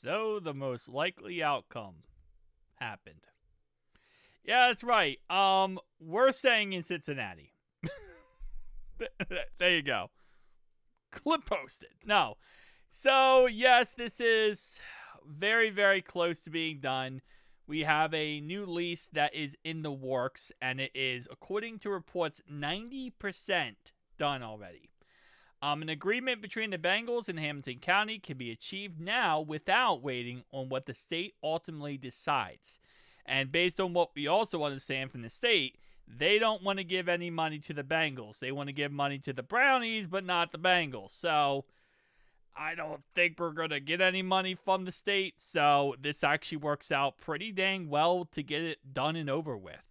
So the most likely outcome happened. Yeah, that's right. We're staying in Cincinnati. There you go. Clip posted. No. So, yes, this is very, very close to being done. We have a new lease that is in the works, and it is, according to reports, 90% done already. An agreement between the Bengals and Hamilton County can be achieved now without waiting on what the state ultimately decides. And based on what we also understand from the state, they don't want to give any money to the Bengals. They want to give money to the Brownies, but not the Bengals. So I don't think we're going to get any money from the state. So this actually works out pretty dang well to get it done and over with.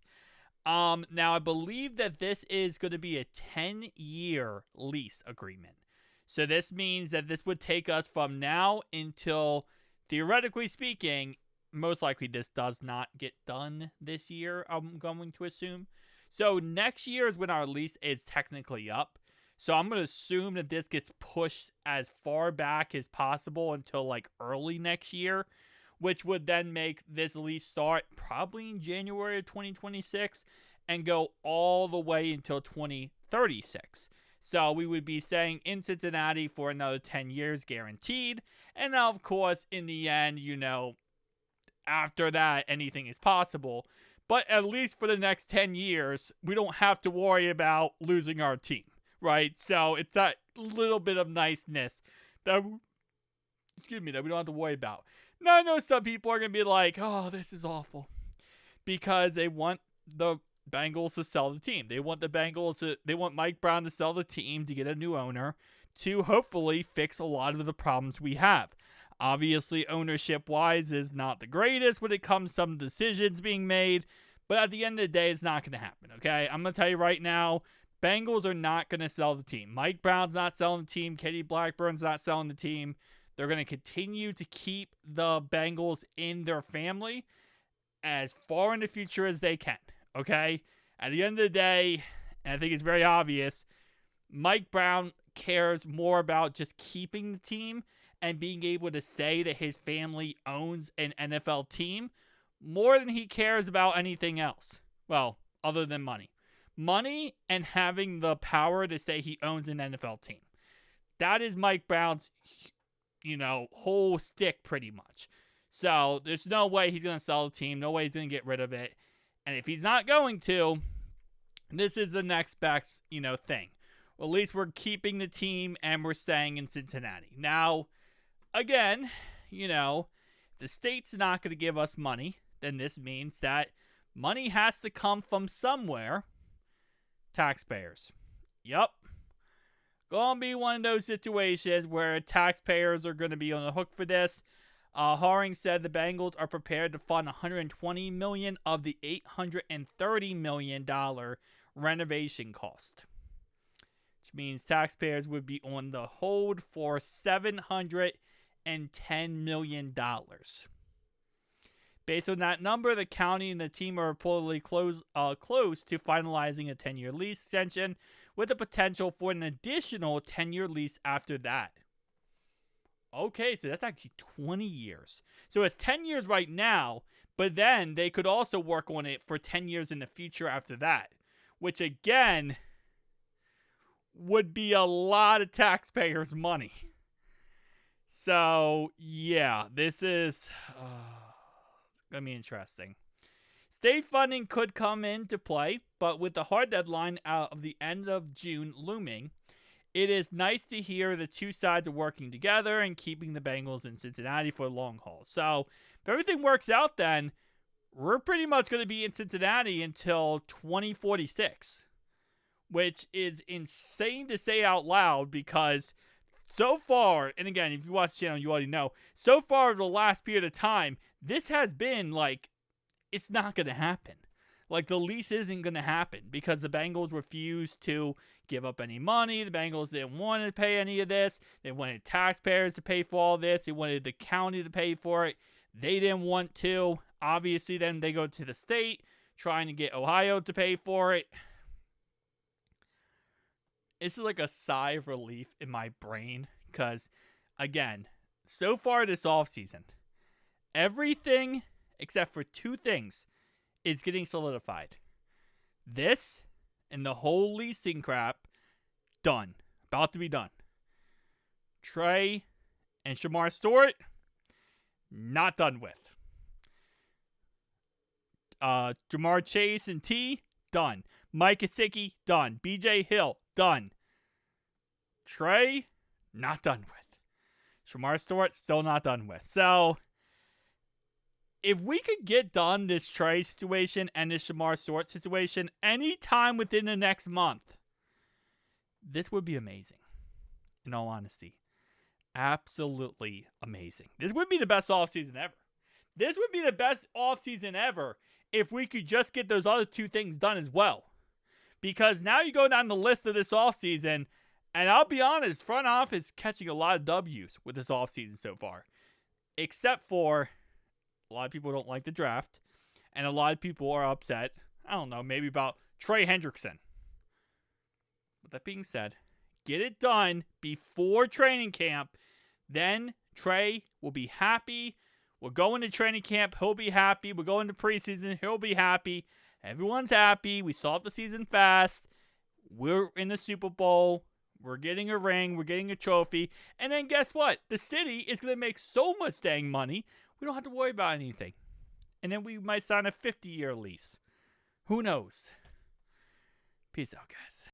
Now, I believe that this is going to be a 10-year lease agreement. So this means that this would take us from now until, theoretically speaking, most likely this does not get done this year, I'm going to assume. So next year is when our lease is technically up. So I'm going to assume that this gets pushed as far back as possible until like early next year, which would then make this lease start probably in January of 2026 and go all the way until 2036. So we would be staying in Cincinnati for another 10 years guaranteed. And now, of course, in the end, after that, anything is possible. But at least for the next 10 years, we don't have to worry about losing our team, right? So it's that little bit of niceness that we don't have to worry about. Now, I know some people are going to be like, oh, this is awful. Because they want the Bengals to sell the team. They want Mike Brown to sell the team to get a new owner to hopefully fix a lot of the problems we have. Obviously, ownership-wise is not the greatest when it comes to some decisions being made, but at the end of the day, it's not going to happen, okay? I'm going to tell you right now, Bengals are not going to sell the team. Mike Brown's not selling the team. Katie Blackburn's not selling the team. They're going to continue to keep the Bengals in their family as far in the future as they can, okay? At the end of the day, and I think it's very obvious, Mike Brown cares more about just keeping the team and being able to say that his family owns an NFL team more than he cares about anything else. Well, other than money. Money and having the power to say he owns an NFL team. That is Mike Brown's, whole stick pretty much. So there's no way he's going to sell the team. No way he's going to get rid of it. And if he's not going to, this is the next best, thing. Well, at least we're keeping the team and we're staying in Cincinnati. Now, again, if the state's not going to give us money, then this means that money has to come from somewhere. Taxpayers. Yup. Gonna be one of those situations where taxpayers are going to be on the hook for this. Haring said the Bengals are prepared to fund $120 million of the $830 million renovation cost, which means taxpayers would be on the hold for $710 million. Based on that number, the county and the team are reportedly close to finalizing a 10-year lease extension with the potential for an additional 10-year lease after that. Okay, so that's actually 20 years. So it's 10 years right now, but then they could also work on it for 10 years in the future after that, which again would be a lot of taxpayers' money. So, yeah, this is going to be interesting. State funding could come into play, but with the hard deadline out of the end of June looming, it is nice to hear the two sides are working together and keeping the Bengals in Cincinnati for the long haul. So, if everything works out, then we're pretty much going to be in Cincinnati until 2046, which is insane to say out loud because so far, and again, if you watch the channel, you already know, so far over the last period of time, this has been like, it's not going to happen. Like, the lease isn't going to happen because the Bengals refused to give up any money. The Bengals didn't want to pay any of this. They wanted taxpayers to pay for all this. They wanted the county to pay for it. They didn't want to. Obviously, then they go to the state trying to get Ohio to pay for it. It's like a sigh of relief in my brain because, again, so far this offseason, Everything except for two things is getting solidified. This and the whole leasing crap, done. About to be done. Trey and Shamar Stewart, not done with. Jamar Chase and T, done. Mike Gesicki, done. BJ Hill, done. Trey, not done with. Shamar Stewart, still not done with. So, if we could get done this Trey situation and this Shamar Stewart situation anytime within the next month, this would be amazing. In all honesty. Absolutely amazing. This would be the best offseason ever. This would be the best offseason ever if we could just get those other two things done as well. Because now you go down the list of this offseason, and I'll be honest, front office catching a lot of W's with this offseason so far. Except for a lot of people don't like the draft, and a lot of people are upset, I don't know, maybe about Trey Hendrickson. With that being said, get it done before training camp. Then Trey will be happy. We're going to training camp. He'll be happy. We're going to preseason. He'll be happy. Everyone's happy. We solved the season fast. We're in the Super Bowl. We're getting a ring. We're getting a trophy. And then guess what? The city is going to make so much dang money, we don't have to worry about anything. And then we might sign a 50-year lease. Who knows? Peace out, guys.